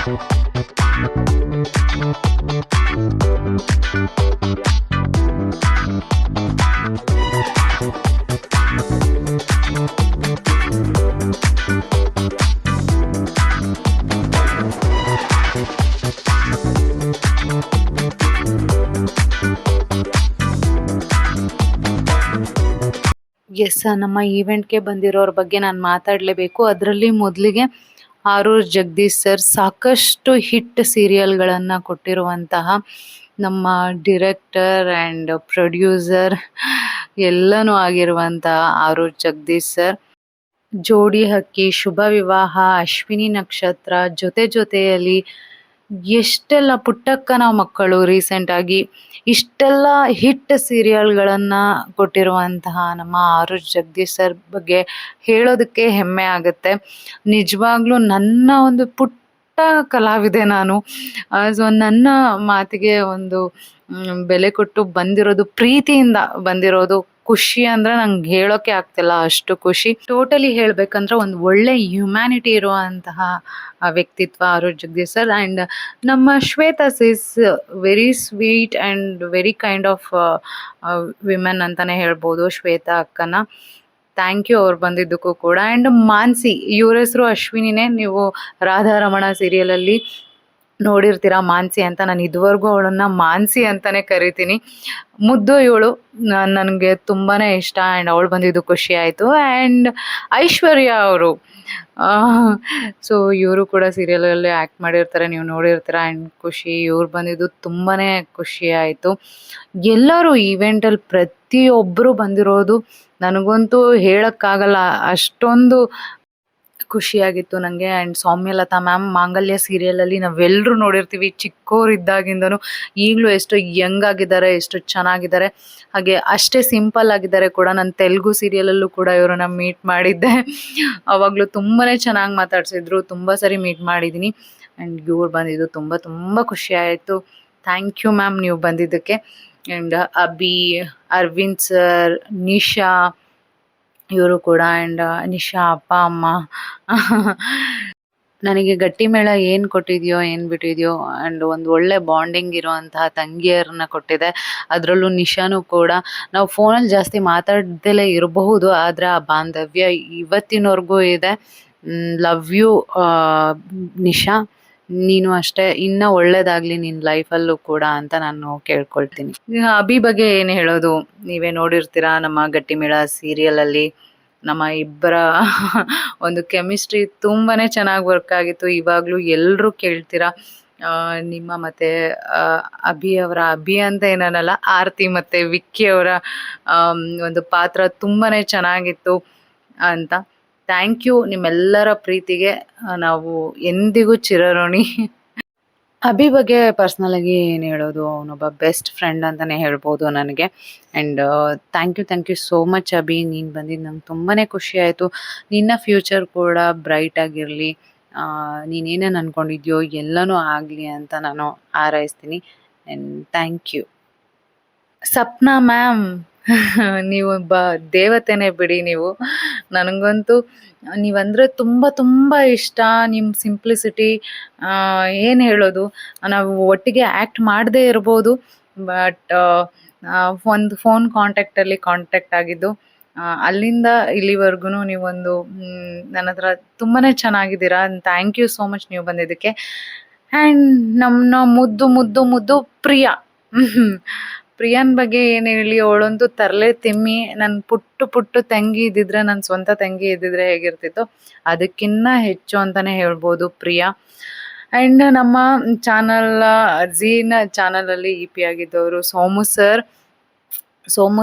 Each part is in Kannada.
ಎಸ್, ನಮ್ಮ ಈವೆಂಟ್ಗೆ ಬಂದಿರೋರ ಬಗ್ಗೆ ನಾನು ಮಾತಾಡಲೇಬೇಕು. ಅದರಲ್ಲಿ ಮೊದಲಿಗೆ ಆರೂರ್ ಜಗದೀಶ್ ಸರ್ ಸಾಕಷ್ಟು ಹಿಟ್ ಸೀರಿಯಲ್ಗಳನ್ನು ಕೊಟ್ಟಿರುವಂತಹ ನಮ್ಮ ಡಿರೆಕ್ಟರ್ ಆ್ಯಂಡ್ ಪ್ರೊಡ್ಯೂಸರ್ ಎಲ್ಲನೂ ಆಗಿರುವಂತಹ ಆರೂರ್ ಜಗದೀಶ್ ಸರ್. ಜೋಡಿ ಹಕ್ಕಿ, ಶುಭ ವಿವಾಹ, ಅಶ್ವಿನಿ ನಕ್ಷತ್ರ, ಜೊತೆ ಜೊತೆಯಲ್ಲಿ ಎಷ್ಟೆಲ್ಲ ಪುಟ್ಟಕ್ಕನ ಮಕ್ಕಳು ರೀಸೆಂಟಾಗಿ ಇಷ್ಟೆಲ್ಲ ಹಿಟ್ ಸೀರಿಯಲ್ಗಳನ್ನು ಕೊಟ್ಟಿರುವಂತಹ ನಮ್ಮ ಆರೂರ್ ಜಗದೀಶ್ ಸರ್ ಬಗ್ಗೆ ಹೇಳೋದಕ್ಕೆ ಹೆಮ್ಮೆ ಆಗುತ್ತೆ. ನಿಜವಾಗ್ಲೂ ನನ್ನ ಒಂದು ಪುಟ್ಟ ಕಲಾವಿದೆ ನಾನು. ಸೊ ನನ್ನ ಮಾತಿಗೆ ಒಂದು ಬೆಲೆ ಕೊಟ್ಟು ಬಂದಿರೋದು, ಪ್ರೀತಿಯಿಂದ ಬಂದಿರೋದು. ಖುಷಿ ಅಂದರೆ ನಂಗೆ ಹೇಳೋಕೆ ಆಗ್ತಿಲ್ಲ, ಅಷ್ಟು ಖುಷಿ. ಟೋಟಲಿ ಹೇಳಬೇಕಂದ್ರೆ ಒಂದು ಒಳ್ಳೆ ಹ್ಯುಮ್ಯಾನಿಟಿ ಇರುವಂತಹ ವ್ಯಕ್ತಿತ್ವ ಆರೂರ್ ಜಗದೀಶ್ ಸರ್. ಆ್ಯಂಡ್ ನಮ್ಮ Shweta is very sweet and very kind of women ಅಂತಲೇ ಹೇಳ್ಬೋದು ಶ್ವೇತಾ ಅಕ್ಕನ. ಥ್ಯಾಂಕ್ ಯು ಅವ್ರು ಬಂದಿದ್ದಕ್ಕೂ ಕೂಡ. ಆ್ಯಂಡ್ ಮಾನ್ಸಿ, ಇವ್ರ ಹೆಸರು ಅಶ್ವಿನಿನೇ. ನೀವು ರಾಧಾರಮಣ ಸೀರಿಯಲಲ್ಲಿ ನೋಡಿರ್ತೀರ ಮಾನ್ಸಿ ಅಂತ. ನಾನು ಇದುವರೆಗೂ ಅವಳನ್ನು ಮಾನ್ಸಿ ಅಂತಲೇ ಕರಿತೀನಿ. ಮುದ್ದು ಇವಳು, ನನಗೆ ತುಂಬಾ ಇಷ್ಟ. ಆ್ಯಂಡ್ ಅವಳು ಬಂದಿದ್ದು ಖುಷಿ ಆಯಿತು. ಆ್ಯಂಡ್ ಐಶ್ವರ್ಯ ಅವರು, ಸೊ ಇವರು ಕೂಡ ಸೀರಿಯಲಲ್ಲಿ ಆ್ಯಕ್ಟ್ ಮಾಡಿರ್ತಾರೆ, ನೀವು ನೋಡಿರ್ತೀರ. ಆ್ಯಂಡ್ ಖುಷಿ, ಇವ್ರು ಬಂದಿದ್ದು ತುಂಬಾ ಖುಷಿ ಆಯಿತು. ಎಲ್ಲರೂ ಈವೆಂಟಲ್ಲಿ ಪ್ರತಿಯೊಬ್ಬರು ಬಂದಿರೋದು ನನಗಂತೂ ಹೇಳೋಕ್ಕಾಗಲ್ಲ, ಅಷ್ಟೊಂದು ಖುಷಿಯಾಗಿತ್ತು ನನಗೆ. ಆ್ಯಂಡ್ ಸೌಮ್ಯಲತಾ ಮ್ಯಾಮ್ ಮಾಂಗಲ್ಯ ಸೀರಿಯಲಲ್ಲಿ ನಾವೆಲ್ಲರೂ ನೋಡಿರ್ತೀವಿ ಚಿಕ್ಕವರಿದ್ದಾಗಿಂದನೂ. ಈಗಲೂ ಎಷ್ಟು ಯಂಗ್ ಆಗಿದ್ದಾರೆ, ಎಷ್ಟು ಚೆನ್ನಾಗಿದ್ದಾರೆ, ಹಾಗೆ ಅಷ್ಟೇ ಸಿಂಪಲ್ ಆಗಿದ್ದಾರೆ ಕೂಡ. ನಾನು ತೆಲುಗು ಸೀರಿಯಲಲ್ಲೂ ಕೂಡ ಇವರನ್ನ ಮೀಟ್ ಮಾಡಿದ್ದೆ, ಆವಾಗಲೂ ತುಂಬಾ ಚೆನ್ನಾಗಿ ಮಾತಾಡ್ಸಿದ್ರು. ತುಂಬ ಸರಿ ಮೀಟ್ ಮಾಡಿದ್ದೀನಿ. ಆ್ಯಂಡ್ ಇವ್ರು ಬಂದಿದ್ದು ತುಂಬ ತುಂಬ ಖುಷಿ ಆಯಿತು. ಥ್ಯಾಂಕ್ ಯು ಮ್ಯಾಮ್ ನೀವು ಬಂದಿದ್ದಕ್ಕೆ. ಆ್ಯಂಡ್ ಅಭಿ, ಅರವಿಂದ್ ಸರ್, ನಿಶಾ ಇವರು ಕೂಡ. ಆ್ಯಂಡ್ ನಿಶಾ ಅಪ್ಪ ಅಮ್ಮ ನನಗೆ ಗಟ್ಟಿಮೇಳ ಏನು ಕೊಟ್ಟಿದೆಯೋ ಏನು ಬಿಟ್ಟಿದೆಯೋ. ಆ್ಯಂಡ್ ಒಂದು ಒಳ್ಳೆ ಬಾಂಡಿಂಗ್ ಇರುವಂತಹ ತಂಗಿಯರನ್ನ ಕೊಟ್ಟಿದೆ. ಅದರಲ್ಲೂ ನಿಶಾನೂ ಕೂಡ. ನಾವು ಫೋನಲ್ಲಿ ಜಾಸ್ತಿ ಮಾತಾಡ್ದಲೇ ಇರಬಹುದು, ಆದರೆ ಆ ಬಾಂಧವ್ಯ ಇವತ್ತಿನವರೆಗೂ ಇದೆ. ಲವ್ ಯು ನಿಶಾ, ನೀನು ಅಷ್ಟೇ ಇನ್ನೂ ಒಳ್ಳೇದಾಗಲಿ ನಿನ್ನ ಲೈಫಲ್ಲೂ ಕೂಡ ಅಂತ ನಾನು ಕೇಳ್ಕೊಳ್ತೀನಿ. ಅಭಿ ಬಗ್ಗೆ ಏನು ಹೇಳೋದು, ನೀವೇ ನೋಡಿರ್ತೀರ ನಮ್ಮ ಗಟ್ಟಿಮೇಳ ಸೀರಿಯಲಲ್ಲಿ ನಮ್ಮ ಇಬ್ಬರ ಒಂದು ಕೆಮಿಸ್ಟ್ರಿ ತುಂಬಾ ಚೆನ್ನಾಗಿ ವರ್ಕ್ ಆಗಿತ್ತು. ಇವಾಗಲೂ ಎಲ್ಲರೂ ಕೇಳ್ತೀರಾ ನಿಮ್ಮ ಮತ್ತು ಅಭಿ ಅಂತ ಏನನ್ನಲ್ಲ, ಆರತಿ ಮತ್ತು ವಿಕ್ಕಿ ಅವರ ಒಂದು ಪಾತ್ರ ತುಂಬಾ ಚೆನ್ನಾಗಿತ್ತು ಅಂತ. Thank you. ನಿಮ್ಮೆಲ್ಲರ ಪ್ರೀತಿಗೆ ನಾವು ಎಂದಿಗೂ ಚಿರಋಣಿ. ಅಭಿ ಬಗ್ಗೆ ಪರ್ಸ್ನಲಾಗಿ ಏನು ಹೇಳೋದು, ಅವನೊಬ್ಬ ಬೆಸ್ಟ್ ಫ್ರೆಂಡ್ ಅಂತಲೇ ಹೇಳ್ಬೋದು ನನಗೆ. And thank you so much Abhi, ನೀನು ಬಂದಿದ್ದು ನಂಗೆ ತುಂಬಾ ಖುಷಿ ಆಯಿತು. ನಿನ್ನ ಫ್ಯೂಚರ್ ಕೂಡ ಬ್ರೈಟಾಗಿರಲಿ, ನೀನೇನೇನು ಅಂದ್ಕೊಂಡಿದ್ಯೋ ಎಲ್ಲನೂ ಆಗಲಿ ಅಂತ ನಾನು ಹಾರೈಸ್ತೀನಿ. And thank you. Sapna ma'am, ನೀವೊಬ್ಬ ದೇವತೆನೇ ಬಿಡಿ ನೀವು. ನನಗಂತೂ ನೀವಂದರೆ ತುಂಬ ತುಂಬ ಇಷ್ಟ. ನಿಮ್ಮ ಸಿಂಪ್ಲಿಸಿಟಿ, ಏನು ಹೇಳೋದು, ನಾವು ಒಟ್ಟಿಗೆ ಆ್ಯಕ್ಟ್ ಮಾಡದೇ ಇರ್ಬೋದು, ಬಟ್ ಒಂದು ಫೋನ್ ಕಾಂಟ್ಯಾಕ್ಟ್ ಆಗಿದ್ದು, ಅಲ್ಲಿಂದ ಇಲ್ಲಿವರೆಗೂ ನೀವೊಂದು ನನ್ನ ಹತ್ರ ತುಂಬಾ ಚೆನ್ನಾಗಿದ್ದೀರಾ. ಥ್ಯಾಂಕ್ ಯು ಸೋ ಮಚ್ ನೀವು ಬಂದಿದ್ದಕ್ಕೆ. ಆ್ಯಂಡ್ ನಮ್ಮ ಮುದ್ದು ಮುದ್ದು ಮುದ್ದು ಪ್ರಿಯಾ, ಪ್ರಿಯಾನ್ ಬಗ್ಗೆ ಏನು ಹೇಳಿ, ಅವಳಂತೂ ತರಲೆ ತಿಮ್ಮಿ. ನನ್ನ ಪುಟ್ಟು ತಂಗಿ ಇದ್ದಿದ್ರೆ, ನನ್ನ ಸ್ವಂತ ತಂಗಿ ಇದ್ದಿದ್ರೆ ಹೇಗಿರ್ತಿತ್ತು, ಅದಕ್ಕಿಂತ ಹೆಚ್ಚು ಅಂತಲೇ ಹೇಳ್ಬೋದು ಪ್ರಿಯಾ. ಆ್ಯಂಡ್ ನಮ್ಮ ಝೀನ ಚಾನಲಲ್ಲಿ EP ಆಗಿದ್ದವರು ಸೋಮು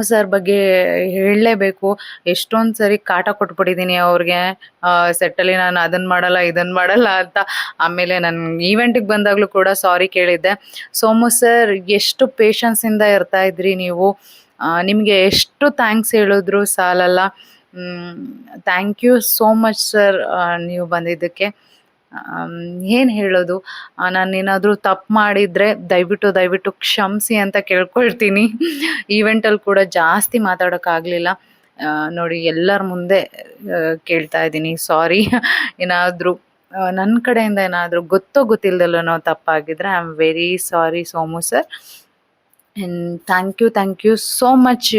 ಸರ್ ಬಗ್ಗೆ ಹೇಳಲೇಬೇಕು. ಎಷ್ಟೊಂದು ಸರಿ ಕಾಟ ಕೊಟ್ಬಿಟ್ಟಿದ್ದೀನಿ ಅವ್ರಿಗೆ ಸೆಟ್ಟಲ್ಲಿ, ನಾನು ಅದನ್ನು ಮಾಡಲ್ಲ ಅಂತ. ಆಮೇಲೆ ನಾನು ಈವೆಂಟಿಗೆ ಬಂದಾಗಲೂ ಕೂಡ ಸಾರಿ ಕೇಳಿದ್ದೆ. ಸೋಮು ಸರ್, ಎಷ್ಟು ಪೇಷನ್ಸಿಂದ ಇರ್ತಾಯಿದ್ರಿ ನೀವು, ನಿಮಗೆ ಎಷ್ಟು ಥ್ಯಾಂಕ್ಸ್ ಹೇಳಿದ್ರು ಸಾಲಲ್ಲ. Thank you so much sir ನೀವು ಬಂದಿದ್ದಕ್ಕೆ. ಏನು ಹೇಳೋದು, ನಾನೇನಾದರೂ ತಪ್ಪು ಮಾಡಿದರೆ ದಯವಿಟ್ಟು ಕ್ಷಮಿಸಿ ಅಂತ ಕೇಳ್ಕೊಳ್ತೀನಿ. ಈವೆಂಟಲ್ಲಿ ಕೂಡ ಜಾಸ್ತಿ ಮಾತಾಡೋಕ್ಕಾಗಲಿಲ್ಲ ನೋಡಿ, ಎಲ್ಲರ ಮುಂದೆ ಕೇಳ್ತಾ ಇದ್ದೀನಿ ಸಾರಿ. ಏನಾದರೂ ನನ್ನ ಕಡೆಯಿಂದ ಏನಾದರೂ ಗೊತ್ತೋ ಗೊತ್ತಿಲ್ಲದಲ್ಲೋ ತಪ್ಪಾಗಿದ್ರೆ I am very sorry Somu sir. And thank you so much.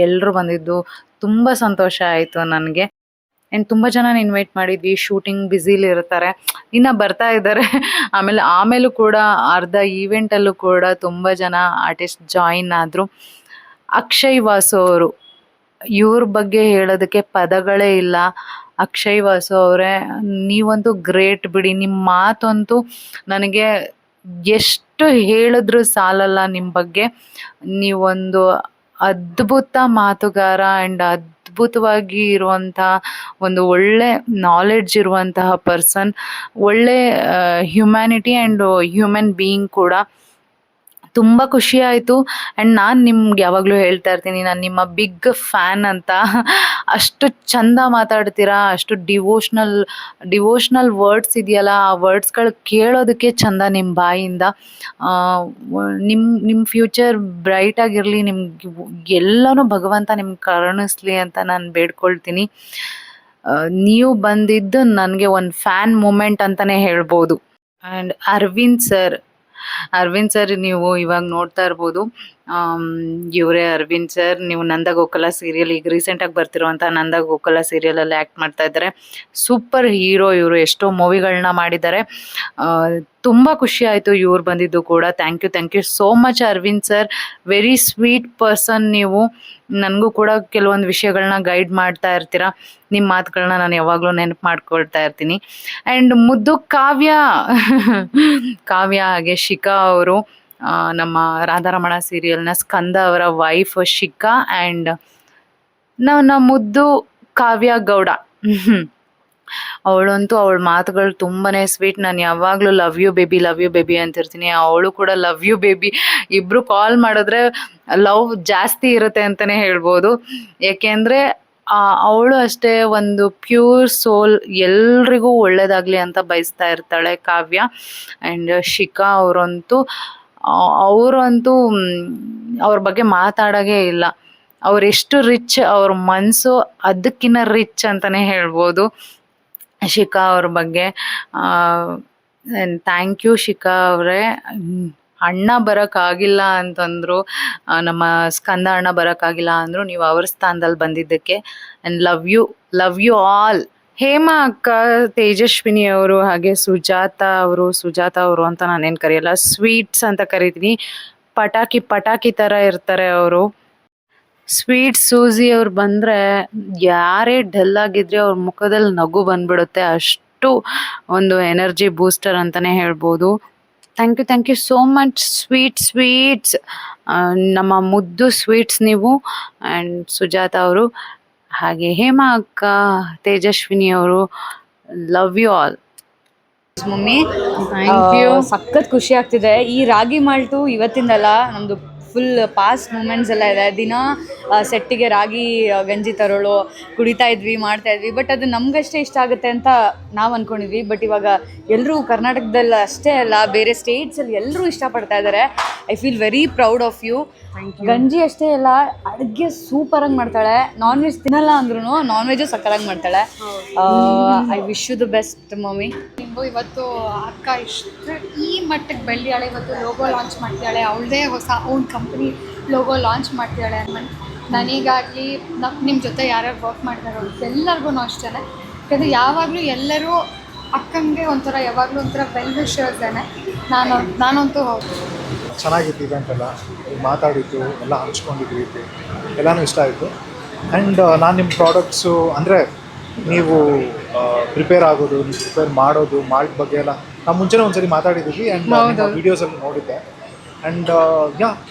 ಎಲ್ಲರೂ ಬಂದಿದ್ದು ತುಂಬ ಸಂತೋಷ ಆಯಿತು ನನಗೆ. ಆ್ಯಂಡ್ ತುಂಬ ಜನನ ಇನ್ವೈಟ್ ಮಾಡಿದ್ವಿ, ಶೂಟಿಂಗ್ ಬ್ಯುಸಿಲಿ ಇರ್ತಾರೆ, ಇನ್ನು ಬರ್ತಾ ಇದ್ದಾರೆ. ಆಮೇಲೂ ಕೂಡ ಅರ್ಧ ಈವೆಂಟಲ್ಲೂ ಕೂಡ ತುಂಬ ಜನ ಆರ್ಟಿಸ್ಟ್ ಜಾಯಿನ್ ಆದರು. ಅಕ್ಷಯ್ ವಾಸು ಅವರು, ಇವ್ರ ಬಗ್ಗೆ ಹೇಳೋದಕ್ಕೆ ಪದಗಳೇ ಇಲ್ಲ. ಅಕ್ಷಯ್ ವಾಸು ಅವರೇ, ನೀವಂತೂ ಗ್ರೇಟ್ ಬಿಡಿ. ನಿಮ್ಮ ಮಾತಂತೂ ನನಗೆ ಎಷ್ಟು ಹೇಳಿದ್ರು ಸಾಲಲ್ಲ ನಿಮ್ಮ ಬಗ್ಗೆ. ನೀವೊಂದು ಅದ್ಭುತ ಮಾತುಗಾರ ಆ್ಯಂಡ್ ಅದ್ಭುತವಾಗಿ ಇರುವಂಥ ಒಂದು ಒಳ್ಳೆ ನಾಲೆಡ್ಜ್ ಇರುವಂತಹ ಪರ್ಸನ್, ಒಳ್ಳೆ ಹ್ಯುಮ್ಯಾನಿಟಿ ಆ್ಯಂಡ್ ಹ್ಯೂಮನ್ ಬೀಯಿಂಗ್ ಕೂಡ. ತುಂಬ ಖುಷಿ ಆಯಿತು. ಆ್ಯಂಡ್ ನಾನು ನಿಮ್ಗೆ ಯಾವಾಗಲೂ ಹೇಳ್ತಾ ಇರ್ತೀನಿ, ನಾನು ನಿಮ್ಮ ಬಿಗ್ ಫ್ಯಾನ್ ಅಂತ. ಅಷ್ಟು ಚಂದ ಮಾತಾಡ್ತೀರಾ, ಅಷ್ಟು ಡಿವೋಷ್ನಲ್ ವರ್ಡ್ಸ್ ಇದೆಯಲ್ಲ, ಆ ವರ್ಡ್ಸ್ಗಳು ಕೇಳೋದಕ್ಕೆ ಚಂದ ನಿಮ್ಮ ಬಾಯಿಂದ. ನಿಮ್ಮ ಫ್ಯೂಚರ್ ಬ್ರೈಟ್ ಆಗಿರಲಿ, ನಿಮ್ಗೆ ಎಲ್ಲನೂ ಭಗವಂತ ನಿಮ್ಗೆ ಕರುಣಿಸ್ಲಿ ಅಂತ ನಾನು ಬೇಡ್ಕೊಳ್ತೀನಿ. ನೀವು ಬಂದಿದ್ದು ನನಗೆ ಒಂದು ಫ್ಯಾನ್ ಮೂಮೆಂಟ್ ಅಂತಲೇ ಹೇಳ್ಬೋದು. ಆ್ಯಂಡ್ ಅರವಿಂದ್ ಸರ್ ನೀವು ಇವಾಗ ನೋಡ್ತಾ ಇರ್ಬೋದು. ಇವರೇ ಅರವಿಂದ್ ಸರ್. ನೀವು ನಂದಗೋಕುಲ ಸೀರಿಯಲ್, ಈಗ ರೀಸೆಂಟಾಗಿ ಬರ್ತಿರುವಂಥ ನಂದಗೋಕುಲ ಸೀರಿಯಲಲ್ಲಿ ಆ್ಯಕ್ಟ್ ಮಾಡ್ತಾ ಇದ್ದಾರೆ. ಸೂಪರ್ ಹೀರೋ ಇವರು, ಎಷ್ಟೋ ಮೂವಿಗಳನ್ನ ಮಾಡಿದ್ದಾರೆ. ತುಂಬ ಖುಷಿ ಆಯಿತು ಇವ್ರು ಬಂದಿದ್ದು ಕೂಡ. Thank you so much Arvind sir. Very sweet person ನೀವು. ನನಗೂ ಕೂಡ ಕೆಲವೊಂದು ವಿಷಯಗಳನ್ನ ಗೈಡ್ ಮಾಡ್ತಾ ಇರ್ತೀರಾ. ನಿಮ್ಮ ಮಾತುಗಳನ್ನ ನಾನು ಯಾವಾಗಲೂ ನೆನಪು ಮಾಡ್ಕೊಳ್ತಾ ಇರ್ತೀನಿ. ಆ್ಯಂಡ್ ಮುದ್ದು ಕಾವ್ಯ ಹಾಗೆ ಶಿಖಾ ಅವರು, ನಮ್ಮ ರಾಧಾರಮಣ ಸೀರಿಯಲ್ನ ಸ್ಕಂದ ಅವರ ವೈಫ್ ಶಿಖಾ. ಆ್ಯಂಡ್ ನನ್ನ ಮುದ್ದು ಕಾವ್ಯ ಗೌಡ, ಅವಳಂತೂ ಅವಳ ಮಾತುಗಳು ತುಂಬಾ ಸ್ವೀಟ್. ನಾನು ಯಾವಾಗಲೂ ಲವ್ ಯು ಬೇಬಿ ಅಂತಿರ್ತೀನಿ. ಅವಳು ಕೂಡ ಲವ್ ಯು ಬೇಬಿ. ಇಬ್ಬರು ಕಾಲ್ ಮಾಡಿದ್ರೆ ಲವ್ ಜಾಸ್ತಿ ಇರುತ್ತೆ ಅಂತಲೇ ಹೇಳ್ಬೋದು. ಏಕೆಂದರೆ ಅವಳು ಅಷ್ಟೇ ಒಂದು ಪ್ಯೂರ್ ಸೋಲ್, ಎಲ್ರಿಗೂ ಒಳ್ಳೆಯದಾಗಲಿ ಅಂತ ಬಯಸ್ತಾ ಇರ್ತಾಳೆ ಕಾವ್ಯ. ಆ್ಯಂಡ್ ಶಿಖಾ ಅವರಂತೂ ಅವ್ರ ಬಗ್ಗೆ ಮಾತಾಡೋಂಗೇ ಇಲ್ಲ. ಅವರೆಷ್ಟು ರಿಚ್, ಅವ್ರ ಮನಸ್ಸು ಅದಕ್ಕಿಂತ ರಿಚ್ ಅಂತಲೇ ಹೇಳ್ಬೋದು ಶಿಖಾ ಅವ್ರ ಬಗ್ಗೆ. ಥ್ಯಾಂಕ್ ಯು ಶಿಖಾ ಅವರೇ. ಅಣ್ಣ ಬರೋಕ್ಕಾಗಿಲ್ಲ ಅಂತಂದರು, ನಮ್ಮ ಸ್ಕಂದ ಅಣ್ಣ ಬರೋಕ್ಕಾಗಿಲ್ಲ ಅಂದರು, ನೀವು ಅವ್ರ ಸ್ಥಾನದಲ್ಲಿ ಬಂದಿದ್ದಕ್ಕೆ. And love you all. Hema ಅಕ್ಕ, ತೇಜಸ್ವಿನಿ ಅವರು, ಹಾಗೆ ಸುಜಾತ ಅವರು ಅಂತ ನಾನೇನು ಕರೆಯಲ್ಲ, ಸ್ವೀಟ್ಸ್ ಅಂತ ಕರಿತೀನಿ. ಪಟಾಕಿ ಥರ ಇರ್ತಾರೆ ಅವರು. ಸ್ವೀಟ್ ಸೂಸಿ ಅವ್ರು ಬಂದರೆ ಯಾರೇ ಡಲ್ ಆಗಿದ್ರೆ ಅವ್ರ ಮುಖದಲ್ಲಿ ನಗು ಬಂದ್ಬಿಡುತ್ತೆ. ಅಷ್ಟು ಒಂದು ಎನರ್ಜಿ ಬೂಸ್ಟರ್ ಅಂತಲೇ ಹೇಳ್ಬೋದು. Thank you so much sweets. ನಮ್ಮ ಮುದ್ದು ಸ್ವೀಟ್ಸ್ ನೀವು. ಆ್ಯಂಡ್ ಸುಜಾತ ಅವರು, ಹಾಗೆ ಹೇಮಾ ಅಕ್ಕ, ತೇಜಸ್ವಿನಿ ಅವರು, love you all. Mummy, thank you. ಸಖತ್ ಖುಷಿ ಆಗ್ತಿದೆ. ಈ ರಾಗಿ ಮಾಲ್ಟು ಇವತ್ತಿಂದಲ್ಲ, ನಮ್ಮದು ಫುಲ್ ಪಾಸ್ಟ್ ಮೂಮೆಂಟ್ಸ್ ಎಲ್ಲ ಇದೆ. ದಿನ ಸೆಟ್ಟಿಗೆ ರಾಗಿ ಗಂಜಿ ತರೋಳು, ಕುಡಿತಾ ಇದ್ವಿ, ಮಾಡ್ತಾ ಇದ್ವಿ. ಬಟ್ ಅದು ನಮಗಷ್ಟೇ ಇಷ್ಟ ಆಗುತ್ತೆ ಅಂತ ನಾವು ಅಂದ್ಕೊಂಡಿದ್ವಿ. ಬಟ್ ಇವಾಗ ಎಲ್ಲರೂ ಕರ್ನಾಟಕದಲ್ಲಿ ಅಷ್ಟೇ ಅಲ್ಲ, ಬೇರೆ ಸ್ಟೇಟ್ಸಲ್ಲಿ ಎಲ್ಲರೂ ಇಷ್ಟಪಡ್ತಾ ಇದ್ದಾರೆ. I feel very proud of you. ಗಂಜಿ ಅಷ್ಟೇ ಅಲ್ಲ, ಅಡುಗೆ ಸೂಪರಾಗಿ ಮಾಡ್ತಾಳೆ. ನಾನ್ ವೆಜ್ ತಿನ್ನಲ್ಲ ಅಂದ್ರೂ ನಾನ್ ವೆಜ್ಜು ಸಕ್ಕತ್ತಾಗಿ ಮಾಡ್ತಾಳೆ. I wish you the best mummy. ಇವತ್ತು ಅಕ್ಕ ಇಷ್ಟು ಈ ಮಟ್ಟಕ್ಕೆ ಬೆಳೆಯಾಳೆ. ಇವತ್ತು ಲೋಗೋ ಲಾಂಚ್ ಮಾಡ್ತಾಳೆ, ಅವಳದೇ ಹೊಸ ಓನ್ ಕಂಪ್ನಿ ಲೋಗೋ ಲಾಂಚ್ ಮಾಡ್ತಾಳೆ. ನನಗಾಗಲಿ ನಿಮ್ಮ ಜೊತೆ ಯಾರ್ಯಾರು ವರ್ಕ್ ಮಾಡ್ತಾರೋ ಎಲ್ಲರಿಗೂ ಅಷ್ಟೇ. ಯಾಕಂದರೆ ಯಾವಾಗಲೂ ಎಲ್ಲರೂ ಅಕ್ಕಂಗೆ ಯಾವಾಗಲೂ ಒಂಥರ ವೆಲ್ ವಿಶರ್ಸ್ದೇನೆ. ನಾನಂತೂ ಹೌದು. ಚೆನ್ನಾಗಿತ್ತು ಇವೆಂಟ್ ಎಲ್ಲ, ಮಾತಾಡಿದ್ದು ಎಲ್ಲ ಹಂಚ್ಕೊಂಡಿದ್ವಿ, ಎಲ್ಲನೂ ಇಷ್ಟ ಆಯಿತು. ಆ್ಯಂಡ್ ನಾನು ನಿಮ್ಮ ಪ್ರಾಡಕ್ಟ್ಸು ಅಂದರೆ ನೀವು ಪ್ರಿಪೇರ್ ಆಗೋದು, ನೀವು ಪ್ರಿಪೇರ್ ಮಾಡೋದು, ಮಾಲ್ಟ್ ಬಗ್ಗೆ ಎಲ್ಲ ನಾವು ಮುಂಚೆನೇ ಒಂದ್ಸರಿ ಮಾತಾಡಿದ್ದೀವಿ. ಆ್ಯಂಡ್ ವೀಡಿಯೋಸಲ್ಲಿ ನೋಡಿದ್ದೆ. And I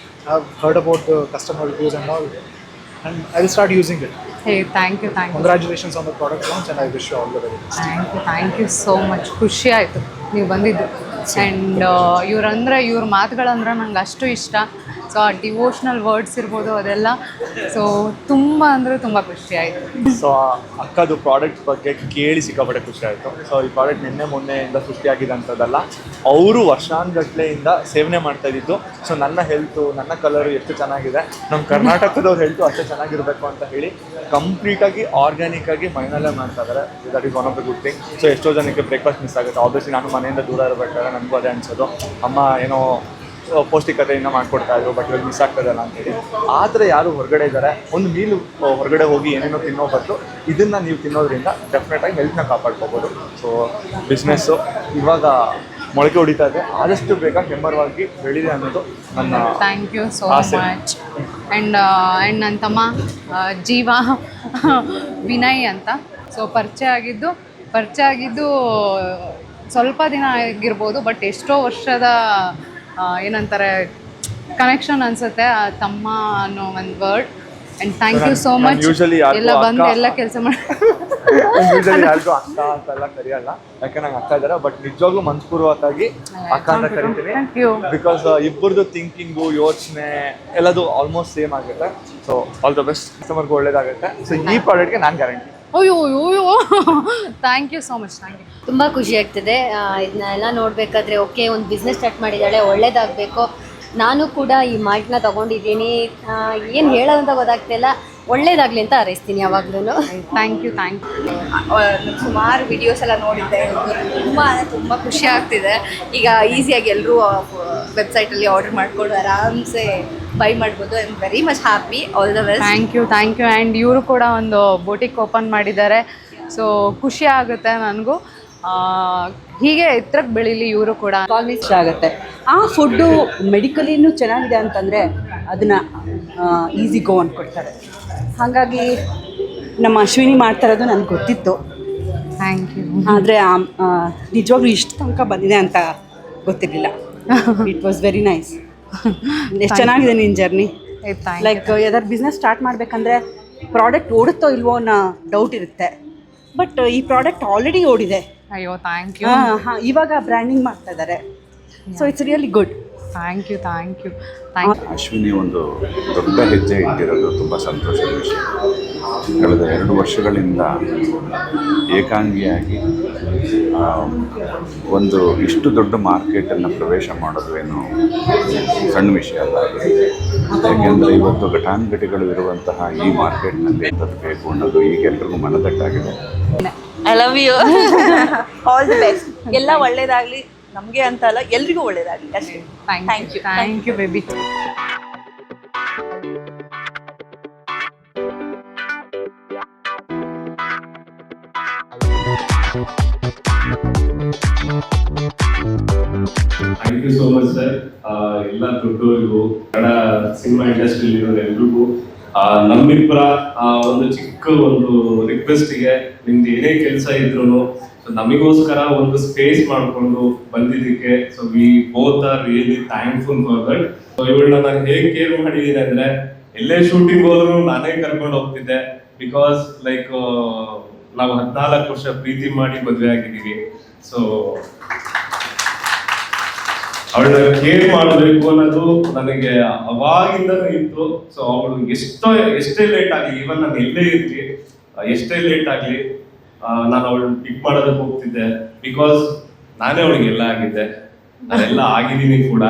have heard about the customer reviews and all, and I will start using it. Thank you. Congratulations on the product launch and I wish you all the very best. Thank you so much. ಖುಷಿ ಆಯಿತು ನೀವು ಬಂದಿದ್ದು. ಆ್ಯಂಡ್ ಇವ್ರ ಮಾತುಗಳಂದ್ರೆ ನಂಗೆ ಅಷ್ಟು ಇಷ್ಟ. ಸೊ ಸೊ ಆ ಡಿವೋಷ್ನಲ್ ವರ್ಡ್ಸ್ ಇರ್ಬೋದು ಅದೆಲ್ಲ. ಸೊ ತುಂಬ ಅಂದರೆ ತುಂಬ ಖುಷಿ ಆಯಿತು. ಸೊ ಅಕ್ಕದು ಪ್ರಾಡಕ್ಟ್ ಬಗ್ಗೆ ಕೇಳಿ ಸಿಕ್ಕಾಪಟ್ಟೆ ಖುಷಿ ಆಯಿತು. ಸೊ ಈ ಪ್ರಾಡಕ್ಟ್ ಮೊನ್ನೆಯಿಂದ ಸೃಷ್ಟಿಯಾಗಿದೆ ಅಂಥದ್ದಲ್ಲ, ಅವರು ವರ್ಷಾನುಗಟ್ಲೆಯಿಂದ ಸೇವನೆ ಮಾಡ್ತಾ ಇದ್ದಿದ್ದು. ಸೊ ನನ್ನ ಹೆಲ್ತು, ನನ್ನ ಕಲರು ಎಷ್ಟು ಚೆನ್ನಾಗಿದೆ, ನಮ್ಮ ಕರ್ನಾಟಕದವ್ರ ಹೆಲ್ತು ಅಷ್ಟೇ ಚೆನ್ನಾಗಿರಬೇಕು ಅಂತ ಹೇಳಿ ಕಂಪ್ಲೀಟಾಗಿ ಆರ್ಗ್ಯಾನಿಕ್ಕಾಗಿ ಮನೆಯಲ್ಲೇ ಮಾಡ್ತಾ ಇದ್ದಾರೆ. That is one of the good thing. So ಎಷ್ಟೋ ಜನಕ್ಕೆ ಬ್ರೇಕ್ಫಾಸ್ಟ್ ಮಿಸ್ ಆಗುತ್ತೆ. ಆಬ್ವಿಯಸ್ಲಿ ನಾನು ಮನೆಯಿಂದ ದೂರ ಇರಬೇಕಾದ್ರೆ ನನಗೂ ಅದೇ ಅನ್ಸೋದು, ಅಮ್ಮ ಏನೋ ಪೌಷ್ಟಿಕತೆಯಿಂದ ಮಾಡಿಕೊಡ್ತಾಯಿದ್ರು, ಬಟ್ ಇವಾಗ ಮಿಸ್ ಆಗ್ತದಲ್ಲ ಅಂತೇಳಿ. ಆ ಥರ ಯಾರು ಹೊರಗಡೆ ಇದ್ದಾರೆ, ಒಂದು ಮೀಲು ಹೊರಗಡೆ ಹೋಗಿ ಏನೇನೋ ತಿನ್ನೋ ಬದಲು ಇದನ್ನು ನೀವು ತಿನ್ನೋದ್ರಿಂದ ಡೆಫಿನೆಟಾಗಿ ಹೆಲ್ತ್ನ ಕಾಪಾಡ್ಕೋಬೋದು. ಸೊ ಬಿಸ್ನೆಸ್ಸು ಇವಾಗ ಮೊಳಕೆ ಹೊಡಿತಾ ಇದೆ, ಆದಷ್ಟು ಬೇಗ ಹೆಮ್ಮರವಾಗಿ ಬೆಳೀಲಿ ಅನ್ನೋದು ನನ್ನ. Thank you so much. And ನನ್ನ ತಮ್ಮ ಜೀವ ವಿನಯ್ ಅಂತ. ಸೊ ಪರಿಚಯ ಆಗಿದ್ದು ಸ್ವಲ್ಪ ದಿನ ಆಗಿರ್ಬೋದು, ಬಟ್ ಎಷ್ಟೋ ವರ್ಷದ ಏನಂತಾರೆ ಕನೆಕ್ಷನ್ ಅನಿಸುತ್ತೆ ಆ ತಮ್ಮ ಅನ್ನೋ ಒಂದು word. And thank you so much. ಎಲ್ಲ ಬಂದು ಎಲ್ಲ ಕೆಲಸ ಮಾಡಿ ಯೂಶಲಿ ಯಾರಿಗೂ ಅಕ್ಕ ಅಂತೆಲ್ಲ ಕರೆಯಲ್ಲ, ಯಾಕೆ ನಂಗೆ ಅಕ್ಕ ಇದ್ದಾರೆ, ಬಟ್ ನಿಜವಾಗ್ಲೂ ಮನಸ್ಪೂರ್ವಕವಾಗಿ ಅಕ್ಕ ಅಂತ ಕರಿತೀನಿ. ಬಿಕಾಸ್ ಇಬ್ಬರದು ಥಿಂಕಿಂಗು, ಯೋಚನೆ ಎಲ್ಲದು ಆಲ್ಮೋಸ್ಟ್ ಸೇಮ್ ಆಗುತ್ತೆ. ಸೊ ಆಲ್ ದ ಬೆಸ್ಟ್, ಕಸ್ಟಮರ್ಗೂ ಒಳ್ಳೇದಾಗುತ್ತೆ. ಸೊ ಈ ಪ್ರಾಡಕ್ಟ್ಗೆ ನಾನು ಗ್ಯಾರಂಟಿ. ಅಯ್ಯೋ thank you so much. Thank you. ತುಂಬ ಖುಷಿ ಆಗ್ತಿದೆ ಇದನ್ನೆಲ್ಲ ನೋಡಬೇಕಾದ್ರೆ. ಓಕೆ, ಒಂದು ಬಿಸ್ನೆಸ್ ಸ್ಟಾರ್ಟ್ ಮಾಡಿದ್ದಾಳೆ, ಒಳ್ಳೇದಾಗಬೇಕು. ನಾನು ಕೂಡ ಈ ಮಾಲ್ಟ್ನ ತೊಗೊಂಡಿದ್ದೀನಿ, ಏನು ಹೇಳೋದಂತ ಗೊತ್ತಾಗ್ತಿಲ್ಲ. ಒಳ್ಳೇದಾಗಲಿ ಅಂತ ಹಾರೈಸ್ತೀನಿ ಯಾವಾಗಲೂ. Thank you. ಸುಮಾರು ವಿಡಿಯೋಸ್ ಎಲ್ಲ ನೋಡಿದ್ದೆ, ತುಂಬ ಖುಷಿ ಆಗ್ತಿದೆ. ಈಗ ಈಸಿಯಾಗಿ ಎಲ್ಲರೂ ವೆಬ್ಸೈಟಲ್ಲಿ ಆರ್ಡರ್ ಮಾಡಿಕೊಂಡು ಆರಾಮ್ಸೆ ಬೈ ಮಾಡ್ಬೋದು. I am very much happy. All the best. Thank you. And ಇವರು ಕೂಡ ಒಂದು ಬೋಟಿಕ್ ಓಪನ್ ಮಾಡಿದ್ದಾರೆ. ಸೊ ಖುಷಿ ಆಗುತ್ತೆ ನನಗೂ. ಹೀಗೆ ಎತ್ತರಕ್ಕೆ ಬೆಳೀಲಿ ಇವರು ಕೂಡ. ಇಷ್ಟ ಆಗುತ್ತೆ. ಆ ಫುಡ್ಡು ಮೆಡಿಕಲಿನೂ ಚೆನ್ನಾಗಿದೆ ಅಂತಂದರೆ ಅದನ್ನು ಈಸಿ ಗೋ ಅಂದ್ಕೊಡ್ತಾರೆ. ಹಾಗಾಗಿ ನಮ್ಮ ಅಶ್ವಿನಿ ಮಾಡ್ತಾ ಇರೋದು ನನಗೆ ಗೊತ್ತಿತ್ತು. Thank you. ಆದರೆ ನಿಜವಾಗ್ಲೂ ಇಷ್ಟು ತನಕ ಬಂದಿದೆ ಅಂತ ಗೊತ್ತಿರಲಿಲ್ಲ. It was very nice. ಎಷ್ಟು ಚೆನ್ನಾಗಿದೆ ನಿನ್ನ ಜರ್ನಿ. ಲೈಕ್ ಯಾವ್ದಾದ್ರು ಬಿಸ್ನೆಸ್ ಸ್ಟಾರ್ಟ್ ಮಾಡಬೇಕಂದ್ರೆ ಪ್ರಾಡಕ್ಟ್ ಓಡುತ್ತೋ ಇಲ್ವೋ ಅನ್ನೋ ಡೌಟ್ ಇರುತ್ತೆ, ಬಟ್ ಈ ಪ್ರಾಡಕ್ಟ್ ಆಲ್ರೆಡಿ ಓಡಿದೆ. ಅಯ್ಯೋ ಥ್ಯಾಂಕ್ ಯು. ಇವಾಗ ಬ್ರ್ಯಾಂಡಿಂಗ್ ಮಾಡ್ತಾ ಇದ್ದಾರೆ. So it's really good. Thank you. Ashwini ಒಂದು ದೊಡ್ಡ ಹೆಜ್ಜೆ ಇಟ್ಟಿರೋದು ತುಂಬ ಸಂತೋಷದ ವಿಷಯ. ಕಳೆದ 2 ವರ್ಷಗಳಿಂದ ಏಕಾಂಗಿಯಾಗಿ ಒಂದು ಇಷ್ಟು ದೊಡ್ಡ ಮಾರ್ಕೆಟನ್ನು ಪ್ರವೇಶ ಮಾಡೋದು ಏನು ಸಣ್ಣ ವಿಷಯ ಅಲ್ಲ. ಯಾಕೆಂದರೆ ಇವತ್ತು ಘಟಾನುಘಟಿಗಳು ಇರುವಂತಹ ಈ ಮಾರ್ಕೆಟ್ನಲ್ಲಿ ಬೇಕು ಅನ್ನೋದು ಈಗ ಎಲ್ರಿಗೂ ಮನದಟ್ಟಾಗಿದೆ. I love you. All the best. ಎಲ್ಲ ಒಳ್ಳೇದಾಗಲಿ, ನಮಗೆ ಅಂತ ಅಲ್ಲ, ಎಲ್ರಿಗೂ ಒಳ್ಳೇದಾಗಲಿ ಅಷ್ಟೇ. Thank you baby. Thank you so much sir. ಎಲ್ಲ ದೊಡ್ಡವರಿಗೂ, ಕನ್ನಡ ಸಿನಿಮಾ ಇಂಡಸ್ಟ್ರಿಯಲ್ಲಿ ಇರೋರು ಎಲ್ರಿಗೂ ನಮ್ಮಿಬ್ಬರ ಒಂದು ಚಿಕ್ಕ ಒಂದು ರಿಕ್ವೆಸ್ಟಿಗೆ, ನಿಮ್ದು ಏನೇ ಕೆಲಸ ಇದ್ರು ನಮಗೋಸ್ಕರ ಒಂದು ಸ್ಪೇಸ್ ಮಾಡಿಕೊಂಡು ಬಂದಿದ್ದಕ್ಕೆ so we both are really thankful for that. So ಇವಳನ್ನ ನಾನು ಹೇಗೆ ಕೇರ್ ಮಾಡಿದ್ದೀನಿ ಅಂದ್ರೆ, ಎಲ್ಲೇ ಶೂಟಿಂಗ್ ಹೋದ್ರು ನಾನೇ ಕರ್ಕೊಂಡು ಹೋಗ್ತಿದ್ದೆ. ಬಿಕಾಸ್ ಲೈಕ್ ನಾವು 14 ವರ್ಷ ಪ್ರೀತಿ ಮಾಡಿ ಮದುವೆ ಆಗಿದ್ದೀವಿ. ಸೊ ಅವಳನ್ನ ಕೇರ್ ಮಾಡಬೇಕು ಅನ್ನೋದು ನನಗೆ ಅವಾಗಿಂದನೂ ಇತ್ತು. ಸೊ ಅವಳು ಎಷ್ಟೇ ಲೇಟ್ ಆಗಲಿ, ಈವನ್ ನಾನು ಎಲ್ಲೇ ಇರ್ಲಿ, ಎಷ್ಟೇ ಲೇಟ್ ಆಗಲಿ ನಾನು ಅವಳನ್ನ ಪಿಕ್ ಮಾಡೋದಕ್ಕೆ ಹೋಗ್ತಿದ್ದೆ. ಬಿಕಾಸ್ ನಾನೇ ಅವಳಿಗೆ ಎಲ್ಲ ಆಗಿದ್ದೆ, ನಾನೆಲ್ಲ ಆಗಿದ್ದೀನಿ ಕೂಡ.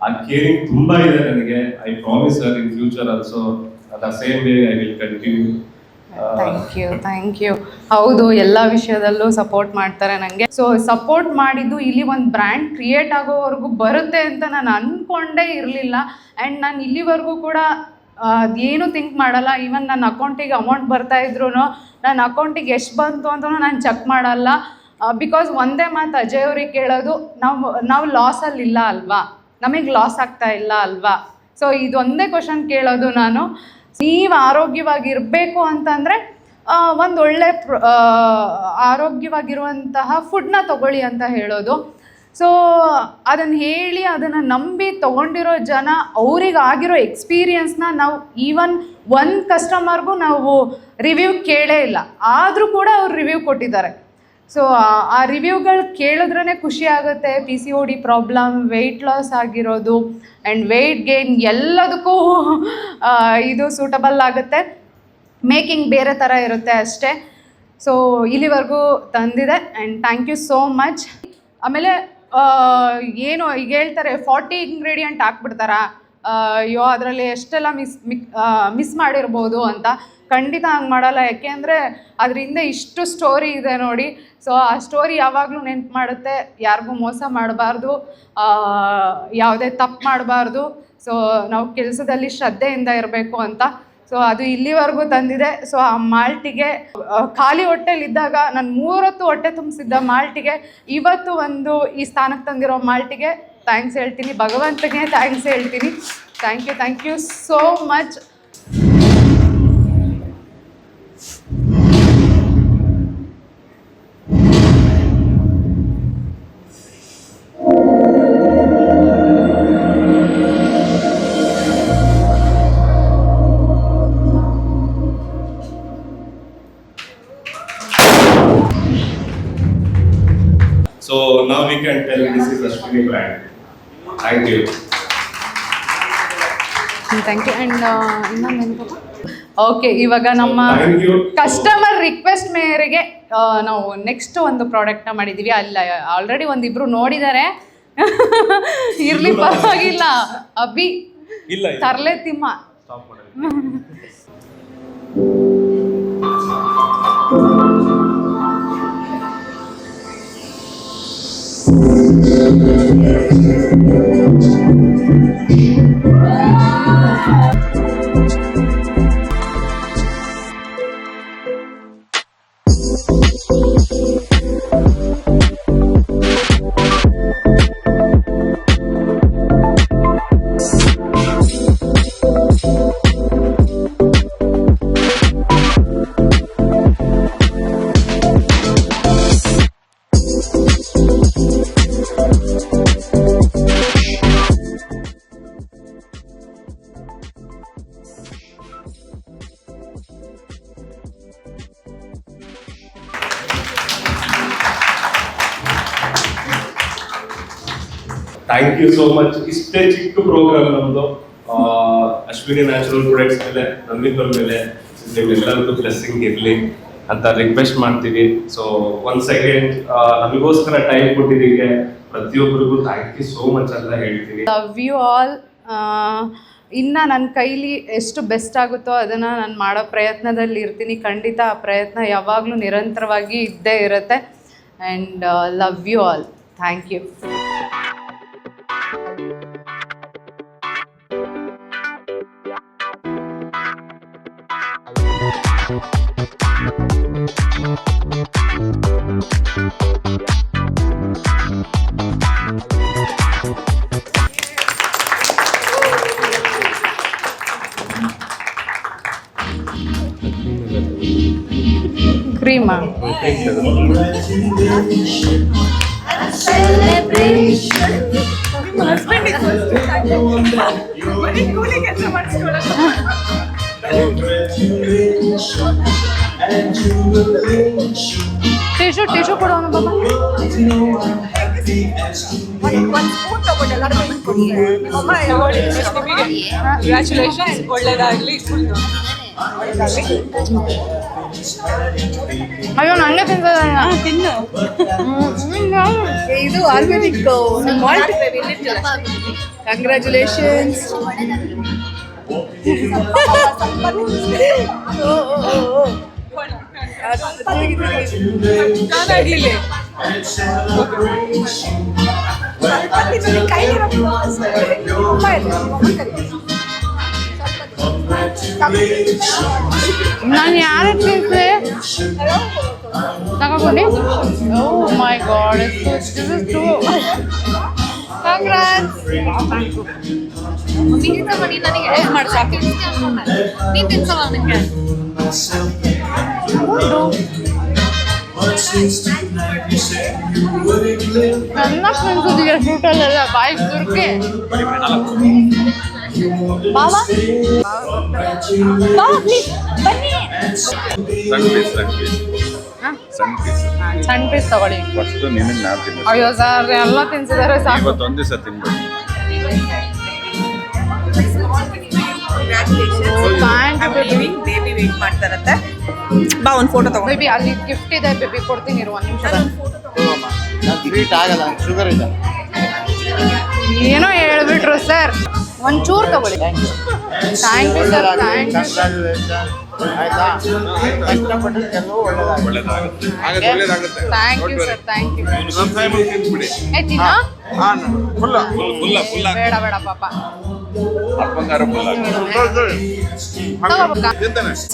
ಆ ಕೇರಿಂಗ್ ತುಂಬಾ ಇದೆ ನನಗೆ. I promise her in future also the same way I will continue. Thank you. ಹೌದು, ಎಲ್ಲ ವಿಷಯದಲ್ಲೂ ಸಪೋರ್ಟ್ ಮಾಡ್ತಾರೆ ನನಗೆ. ಸೊ ಸಪೋರ್ಟ್ ಮಾಡಿದ್ದು ಇಲ್ಲಿ ಒಂದು ಬ್ರ್ಯಾಂಡ್ ಕ್ರಿಯೇಟ್ ಆಗೋವರೆಗೂ ಬರುತ್ತೆ ಅಂತ ನಾನು ಅಂದ್ಕೊಂಡೇ ಇರಲಿಲ್ಲ. ಆ್ಯಂಡ್ ನಾನು ಇಲ್ಲಿವರೆಗೂ ಕೂಡ ಅದೇನು ಥಿಂಕ್ ಮಾಡಲ್ಲ. ಈವನ್ ನನ್ನ ಅಕೌಂಟಿಗೆ ಅಮೌಂಟ್ ಬರ್ತಾ ಇದ್ರು ನನ್ನ ಅಕೌಂಟಿಗೆ ಎಷ್ಟು ಬಂತು ಅಂತಲೂ ನಾನು ಚೆಕ್ ಮಾಡಲ್ಲ. ಬಿಕಾಸ್ ಒಂದೇ ಮಾತು ಅಜಯ್ ಅವ್ರಿಗೆ ಕೇಳೋದು, ನಾವು ಲಾಸಲ್ಲಿ ಇಲ್ಲ ಅಲ್ವಾ, ನಮಗೆ ಲಾಸ್ ಆಗ್ತಾ ಇಲ್ಲ ಅಲ್ವಾ. ಸೊ ಇದೊಂದೇ ಕ್ವಶನ್ ಕೇಳೋದು ನಾನು. ನೀವು ಆರೋಗ್ಯವಾಗಿರಬೇಕು ಅಂತಂದರೆ ಒಂದು ಒಳ್ಳೆ ಆರೋಗ್ಯವಾಗಿರುವಂತಹ ಫುಡ್ನ ತಗೊಳ್ಳಿ ಅಂತ ಹೇಳೋದು. ಸೊ ಅದನ್ನು ಹೇಳಿ ಅದನ್ನು ನಂಬಿ ತೊಗೊಂಡಿರೋ ಜನ, ಅವರಿಗಾಗಿರೋ ಎಕ್ಸ್ಪೀರಿಯನ್ಸ್ನ ನಾವು ಈವನ್ ಒಂದು ಕಸ್ಟಮರ್ಗೂ ನಾವು ರಿವ್ಯೂ ಕೇಳೇ ಇಲ್ಲ, ಆದರೂ ಕೂಡ ಅವ್ರು ರಿವ್ಯೂ ಕೊಟ್ಟಿದ್ದಾರೆ. ಸೊ ಆ ರಿವ್ಯೂಗಳು ಕೇಳಿದ್ರೇ ಖುಷಿ ಆಗುತ್ತೆ. PCOD ಪ್ರಾಬ್ಲಮ್, ವೆಯ್ಟ್ ಲಾಸ್ ಆಗಿರೋದು ಆ್ಯಂಡ್ ವೆಯ್ಟ್ ಗೇನ್ ಎಲ್ಲದಕ್ಕೂ ಇದು ಸೂಟಬಲ್ ಆಗುತ್ತೆ. ಮೇಕಿಂಗ್ ಬೇರೆ ಥರ ಇರುತ್ತೆ ಅಷ್ಟೇ. ಸೊ ಇಲ್ಲಿವರೆಗೂ ತಂದಿದೆ and thank you so much. ಆಮೇಲೆ ಏನು ಈಗ ಹೇಳ್ತಾರೆ 40 ಇಂಗ್ರೀಡಿಯೆಂಟ್ ಹಾಕ್ಬಿಡ್ತಾರಾ, ಅಯ್ಯೋ ಅದರಲ್ಲಿ ಎಷ್ಟೆಲ್ಲ ಮಿಸ್ ಮಾಡಿರ್ಬೋದು ಅಂತ. ಖಂಡಿತ ಹಂಗೆ ಮಾಡಲ್ಲ, ಯಾಕೆಂದರೆ ಅದರಿಂದ ಇಷ್ಟು ಸ್ಟೋರಿ ಇದೆ ನೋಡಿ. ಸೊ ಆ ಸ್ಟೋರಿ ಯಾವಾಗಲೂ ನೆನ್ಪು ಮಾಡುತ್ತೆ, ಯಾರಿಗೂ ಮೋಸ ಮಾಡಬಾರ್ದು, ಯಾವುದೇ ತಪ್ಪು ಮಾಡಬಾರ್ದು. ಸೊ ನಾವು ಕೆಲಸದಲ್ಲಿ ಶ್ರದ್ಧೆಯಿಂದ ಇರಬೇಕು ಅಂತ. ಸೊ ಅದು ಇಲ್ಲಿವರೆಗೂ ತಂದಿದೆ. ಸೊ ಆ ಮಾಲ್ಟಿಗೆ ಖಾಲಿ ಹೊಟ್ಟೆಲಿದ್ದಾಗ ನಾನು 3 ಹೊತ್ತು ಹೊಟ್ಟೆ ತುಂಬಿಸಿದ್ದ ಮಾಲ್ಟಿಗೆ ಇವತ್ತು ಒಂದು ಈ ಸ್ಥಾನಕ್ಕೆ ತಂದಿರೋ ಮಾಲ್ಟಿಗೆ ಥ್ಯಾಂಕ್ಸ್ ಹೇಳ್ತೀನಿ, ಭಗವಂತನಿಗೆ ಥ್ಯಾಂಕ್ಸ್ ಹೇಳ್ತೀನಿ. Thank you so much. So now we can tell this is Ashwini brand. Thank you. Thank you. And ಇನ್ನೊಂದು ಓಕೆ, ಇವಾಗ ನಮ್ಮ ಕಸ್ಟಮರ್ ರಿಕ್ವೆಸ್ಟ್ ಮೇರೆಗೆ ನಾವು ನೆಕ್ಸ್ಟ್ ಒಂದು ಪ್ರಾಡಕ್ಟ್ನ ಮಾಡಿದ್ದೀವಿ. ಅಲ್ಲಿ ಆಲ್ರೆಡಿ ಒಂದಿಬ್ರು ನೋಡಿದ್ದಾರೆ, ಇರಲಿ ಪರವಾಗಿಲ್ಲ. ಅಭಿ ತರ್ಲೆ ತಿಮ್ಮ ಥ್ಯಾಂಕ್ ಯು ಸೋ ಮಚ್. ಇಷ್ಟೇ ಚಿಕ್ಕ ಪ್ರೋಗ್ರಾಮ್ ನಮ್ಮದು ಅಶ್ವಿನಿ ನ್ಯಾಚುರಲ್ ಪ್ರಾಡಕ್ಟ್ಸ್ ಮೇಲೆ, ನಮ್ಮಿಬ್ಬರ ಮೇಲೆ ನಿಮ್ಮೆಲ್ಲರಿಗೂ ಬ್ಲೆಸ್ಸಿಂಗ್ ಇರಲಿ ಅಂತ ರಿಕ್ವೆಸ್ಟ್ ಮಾಡ್ತೀವಿ. ಸೊ ಒನ್ಸ್ ಅಗೇನ್ ನಮಗೋಸ್ಕರ ಟೈಮ್ ಕೊಟ್ಟಿದ್ದಕ್ಕೆ ಪ್ರತಿಯೊಬ್ಬರಿಗೂ ಥ್ಯಾಂಕ್ ಯು ಸೋ ಮಚ್ ಅಂತ ಹೇಳ್ತೀನಿ. Love you all. ಇನ್ನು ನನ್ನ ಕೈಲಿ ಎಷ್ಟು ಬೆಸ್ಟ್ ಆಗುತ್ತೋ ಅದನ್ನು ನಾನು ಮಾಡೋ ಪ್ರಯತ್ನದಲ್ಲಿ ಇರ್ತೀನಿ. ಖಂಡಿತ ಆ ಪ್ರಯತ್ನ ಯಾವಾಗಲೂ ನಿರಂತರವಾಗಿ ಇದ್ದೇ ಇರುತ್ತೆ. And love you all. Thank you. ಕ್ರೀಮಾ ಟಿಶ್ಯೂ ಕೊಡೋಣ ಬಾಬಾ. ಕಂಗ್ರ್ಯಾಚುಲೇಷನ್ಸ್, ಒಳ್ಳೇದಾಗಲಿ. ಅಯ್ಯೋ ನಂಗೆ ತಿನ್ನು. ಇದು ಆರ್ಗ್ಯಾನಿಕ್ ಕಂಗ್ರ್ಯಾಚುಲೇಷನ್ಸ್. ನಾನು ಯಾರು ತಿಂತೆ ತಗೊಂಡು. Oh my god, this is to congrats. ನನಗೆ ಹೆಲ್ಪ್ ಮಾಡಿ ಸಾಕು. ನೀನು ತಿನ್ಸಲ್ಲ ನನಗೆ. ನನ್ನ ಫ್ರೆಂಡ್ಸಿಗೆ ಫ್ರೂಟಲ್ಲೆಲ್ಲ ಬಾಯಿ ತುರ್ಕೆ. ಬಾಬಾ ಬನ್ನಿ. ಸಣ್ಣ ಪೀಸ್ ಸಣ್ಣ ಪೀಸ್ ತಗೊಳ್ಳಿ. ಫಸ್ಟ್ ನಿನಗೆ ನಾನು ತಿನ್ನಿಸ್ತೀನಿ. ಅಯ್ಯೋ ಸರ್ ಎಲ್ಲ ತಿನ್ಸಿದಾರೆ ಸಾಕು. ಇವತ್ತು ಒಂದ್ ದಿವಸ ತಿನ್ಬೇಕು. ಬೇಬಿ ವೇಟ್ ಮಾಡ್ತಾರಂತೆ. ಬಾ ಒಂದು ಫೋಟೋ ತಗೋ. ಬೇಬಿ ಅಲ್ಲಿ ಗಿಫ್ಟ್ ಇದೆ ಬೇಬಿ, ಕೊಡ್ತೀನಿ ಇರು ಒಂದು ನಿಮಿಷ. ಶುಗರ್ ಇದೆ. ಏನೋ ಹೇಳ್ಬಿಟ್ರು ಸರ್, ಒಂಚೂರು ತಗೊಳ್ಳಿ. Thank you sir, thank you. ಒಳ್ಳೇದಾಗುತ್ತೆ. Thank you sir, thank you. ಏ ತಿನ್ನ ಬೇಡ ಬೇಡ ಪಾಪ ಅಪ್ಪಂಗಾರ full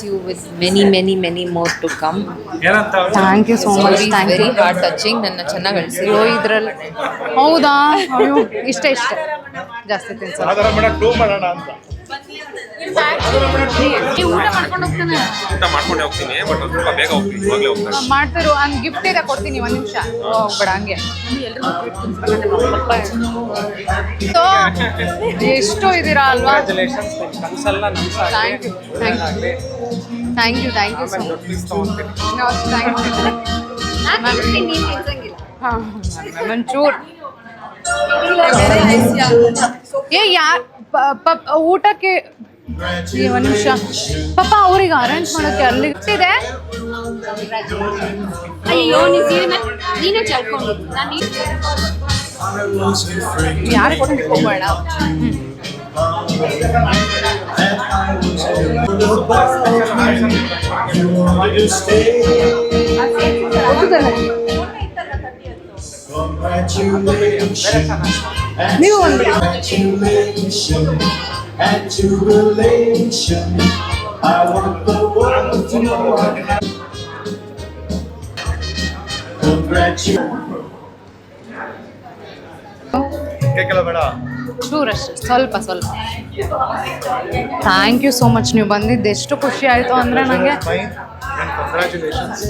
You with many more to come. Thank you so much. Thank you. Very heart touching. ನನ್ನ ಚೆನ್ನಾಗಿ ಅಳಿಸಿ. ಅಯ್ಯೋ ಇದ್ರಲ್ಲಿ ಹೌದಾ? ಅಯ್ಯೋ ಇಷ್ಟ ಜಾಸ್ತಿ ತಿನ್ಸಲ್ಲ. ನೀವು ಊಟ ಮಾಡ್ಕೊಂಡು ಹೋಗ್ತಾನೆ? ಊಟ ಮಾಡ್ಕೊಂಡೆ ಹೋಗ್ತೀನಿ, ಬಟ್ ಒಂದು ಸ್ವಲ್ಪ ಬೇಗ ಹೋಗ್ತೀನಿ, ಇವಾಗಲೇ ಹೋಗ್ತಾರೆ. ಮಾಡ್ತಿರು, ಹಂಗೆ ಗಿಫ್ಟ್ ಇದೆ ಕೊಡ್ತೀನಿ, ಒಂದು ನಿಮಿಷ ಹೋಗ್ಬೇಡ ಹಂಗೆ. So, ಎಷ್ಟು ಇದ್ದೀರಾ ಅಲ್ವಾ? Thank you thank you thank you so much. ಹಾಂ ಒಂಚೂರು ಏ ಯಾರು ಊಟಕ್ಕೆ ಒಂದು ನಿಮಿಷ ಪಾಪ ಅವ್ರಿಗೆ ಅರೇಂಜ್ ಮಾಡೋಕ್ಕೆ ಅಲ್ಲಿ ಇದೆ. ಅಯ್ಯೋ ನೀನೇ ಚಲ್ಕೊಂಡಿದ್ದು ನಾನು ಯಾರು ಕೊಟ್ಟು ಹೋಗ್ಬೇಡ. ನೀವು ಒಂದು ಚೂರಷ್ಟು ಸ್ವಲ್ಪ ಥ್ಯಾಂಕ್ ಯು ಸೋ ಮಚ್. ನೀವು ಬಂದಿದ್ದು ಎಷ್ಟು ಖುಷಿ ಆಯಿತು ಅಂದರೆ ನನಗೆ. Congratulations,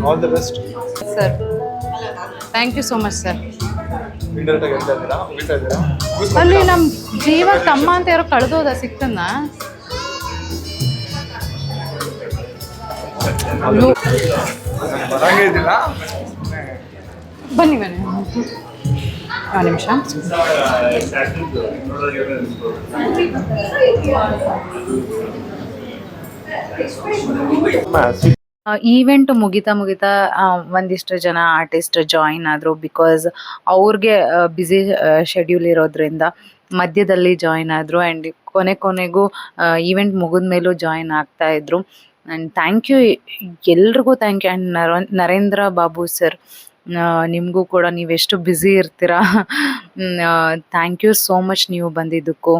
all the best sir. Thank you so much sir. ಅಲ್ಲಿ ನಮ್ಮ ಜೀವ ತಮ್ಮ ಅಂತ ಯಾರೋ ಕಳೆದೋದ ಸಿಕ್ತನ್ನ. ಬನ್ನಿ ಬನ್ನಿ ಒಂದು ನಿಮಿಷ. ಈವೆಂಟ್ ಮುಗಿತಾ ಒಂದಿಷ್ಟು ಜನ ಆರ್ಟಿಸ್ಟ್ ಜಾಯಿನ್ ಆದರು. ಬಿಕಾಸ್ ಅವ್ರಿಗೆ ಬ್ಯುಸಿ ಶೆಡ್ಯೂಲ್ ಇರೋದ್ರಿಂದ ಮಧ್ಯದಲ್ಲಿ ಜಾಯಿನ್ ಆದರು. ಆ್ಯಂಡ್ ಕೊನೆಗೂ ಈವೆಂಟ್ ಮುಗಿದ ಮೇಲೂ ಜಾಯಿನ್ ಆಗ್ತಾಯಿದ್ರು. ಆ್ಯಂಡ್ ಥ್ಯಾಂಕ್ ಯು ಎಲ್ರಿಗೂ, thank you. And Narendra Babu sir, ನಿಮಗೂ ಕೂಡ ನೀವೆಷ್ಟು ಬ್ಯುಸಿ ಇರ್ತೀರಾ. ಥ್ಯಾಂಕ್ ಯು ಸೋ ಮಚ್ ನೀವು ಬಂದಿದ್ದಕ್ಕೂ.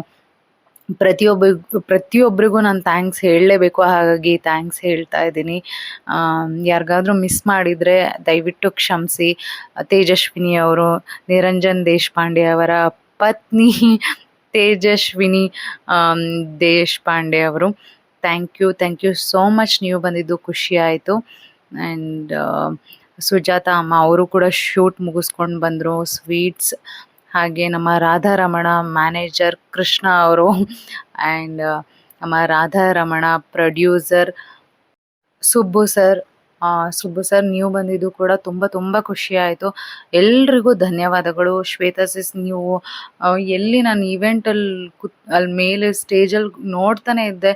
ಪ್ರತಿಯೊಬ್ಬರಿಗೂ ನಾನು ಥ್ಯಾಂಕ್ಸ್ ಹೇಳಲೇಬೇಕು, ಹಾಗಾಗಿ ಥ್ಯಾಂಕ್ಸ್ ಹೇಳ್ತಾ ಇದ್ದೀನಿ. ಯಾರಿಗಾದ್ರೂ ಮಿಸ್ ಮಾಡಿದರೆ ದಯವಿಟ್ಟು ಕ್ಷಮಿಸಿ. ತೇಜಸ್ವಿನಿ ಅವರು, ನಿರಂಜನ್ ದೇಶಪಾಂಡೆ ಅವರ ಪತ್ನಿ ತೇಜಸ್ವಿನಿ ದೇಶಪಾಂಡೆ ಅವರು, ಥ್ಯಾಂಕ್ ಯು ಸೋ ಮಚ್. ನೀವು ಬಂದಿದ್ದು ಖುಷಿ ಆಯಿತು. ಆ್ಯಂಡ್ ಸುಜಾತ ಅಮ್ಮ ಅವರು ಕೂಡ ಶೂಟ್ ಮುಗಿಸ್ಕೊಂಡು ಬಂದರು. ಸ್ವೀಟ್ಸ್, ಹಾಗೆ ನಮ್ಮ ರಾಧಾರಮಣ ಮ್ಯಾನೇಜರ್ ಕೃಷ್ಣ ಅವರು, ಆ್ಯಂಡ್ ನಮ್ಮ ರಾಧಾರಮಣ ಪ್ರೊಡ್ಯೂಸರ್ ಸುಬ್ಬು ಸರ್. ನೀವು ಬಂದಿದ್ದು ಕೂಡ ತುಂಬ ಖುಷಿ ಆಯಿತು. ಎಲ್ರಿಗೂ ಧನ್ಯವಾದಗಳು. ಶ್ವೇತಾ ಸಿಸ್, ನೀವು ಎಲ್ಲಿ ನಾನು ಈವೆಂಟಲ್ಲಿ ಅಲ್ಲಿ ಮೇಲೆ ಸ್ಟೇಜಲ್ಲಿ ನೋಡ್ತಾನೆ ಇದ್ದೆ,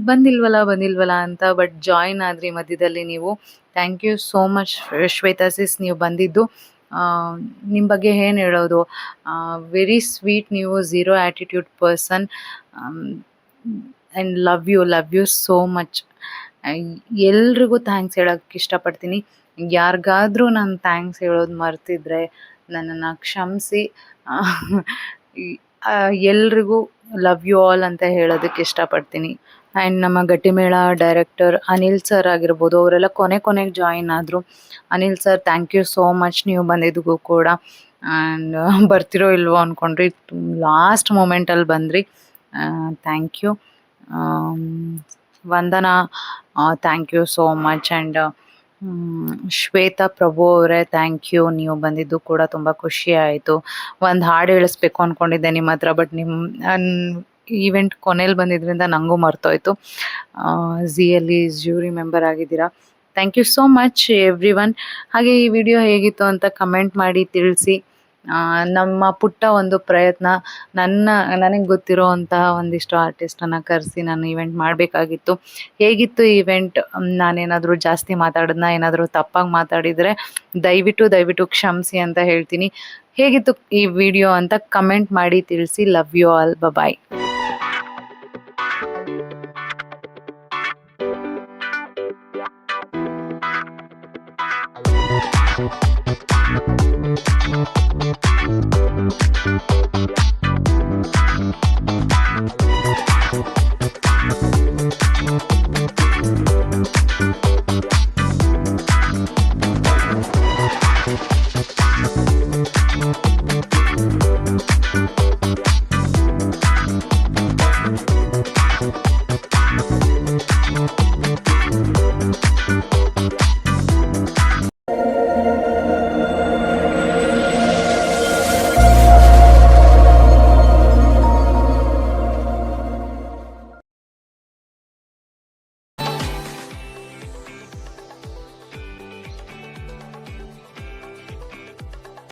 ಬಂದಿಲ್ವಲ್ಲ ಅಂತ. ಬಟ್ ಜಾಯಿನ್ ಆದ್ರಿ ಮಧ್ಯದಲ್ಲಿ ನೀವು. Thank you so much Shweta sis, ನೀವು ಬಂದಿದ್ದು. ನಿಮ್ಮ ಬಗ್ಗೆ ಏನು ಹೇಳೋದು, ವೆರಿ ಸ್ವೀಟ್. ನೀವು zero attitude person. And love you so much. ಎಲ್ರಿಗೂ ಥ್ಯಾಂಕ್ಸ್ ಹೇಳೋಕ್ಕೆ ಇಷ್ಟಪಡ್ತೀನಿ. ಯಾರಿಗಾದ್ರೂ ನಾನು ಥ್ಯಾಂಕ್ಸ್ ಹೇಳೋದು ಮರ್ತಿದ್ರೆ ನನ್ನನ್ನು ಕ್ಷಮಿಸಿ. ಎಲ್ರಿಗೂ ಲವ್ ಯು ಆಲ್ ಅಂತ ಹೇಳೋದಕ್ಕೆ ಇಷ್ಟಪಡ್ತೀನಿ. ಆ್ಯಂಡ್ ನಮ್ಮ ಗಟ್ಟಿಮೇಳ ಡೈರೆಕ್ಟರ್ ಅನಿಲ್ ಸರ್ ಆಗಿರ್ಬೋದು, ಅವರೆಲ್ಲ ಕೊನೆಗೆ ಜಾಯಿನ್ ಆದರು. Anil sir, thank you so much ನೀವು ಬಂದಿದ್ದಕ್ಕೂ ಕೂಡ. ಆ್ಯಂಡ್ ಬರ್ತಿರೋ ಇಲ್ವೋ ಅಂದ್ಕೊಂಡ್ರಿ, ಲಾಸ್ಟ್ ಮೂಮೆಂಟಲ್ಲಿ ಬಂದ್ರಿ. Thank you. Vandana, thank you so much. And Shweta Prabhu ಅವರೇ, ಥ್ಯಾಂಕ್ ಯು. ನೀವು ಬಂದಿದ್ದು ಕೂಡ ತುಂಬ ಖುಷಿ ಆಯಿತು. ಒಂದು ಹಾಡು ಹೇಳಿಸ್ಬೇಕು ಅಂದ್ಕೊಂಡಿದ್ದೆ ನಿಮ್ಮ ಹತ್ರ, ಬಟ್ ಈವೆಂಟ್ ಕೊನೆಯಲ್ಲಿ ಬಂದಿದ್ದರಿಂದ ನನಗೂ ಮರ್ತೋಯ್ತು. ಝಿಯಲ್ಲಿ ಜ್ಯೂರಿ ಮೆಂಬರ್ ಆಗಿದ್ದೀರಾ, thank you so much everyone. ಹಾಗೆ ಈ ವಿಡಿಯೋ ಹೇಗಿತ್ತು ಅಂತ ಕಮೆಂಟ್ ಮಾಡಿ ತಿಳಿಸಿ. ನಮ್ಮ ಪುಟ್ಟ ಒಂದು ಪ್ರಯತ್ನ, ನನಗೆ ಗೊತ್ತಿರೋ ಅಂತಹ ಒಂದಿಷ್ಟು ಆರ್ಟಿಸ್ಟನ್ನು ಕರೆಸಿ ನಾನು ಇವೆಂಟ್ ಮಾಡಬೇಕಾಗಿತ್ತು. ಹೇಗಿತ್ತು ಇವೆಂಟ್? ನಾನೇನಾದರೂ ಜಾಸ್ತಿ ಮಾತಾಡೋದನ್ನ ಏನಾದರೂ ತಪ್ಪಾಗಿ ಮಾತಾಡಿದರೆ ದಯವಿಟ್ಟು ಕ್ಷಮಿಸಿ ಅಂತ ಹೇಳ್ತೀನಿ. ಹೇಗಿತ್ತು ಈ ವಿಡಿಯೋ ಅಂತ ಕಮೆಂಟ್ ಮಾಡಿ ತಿಳಿಸಿ. Love you all. Bye. Thank you.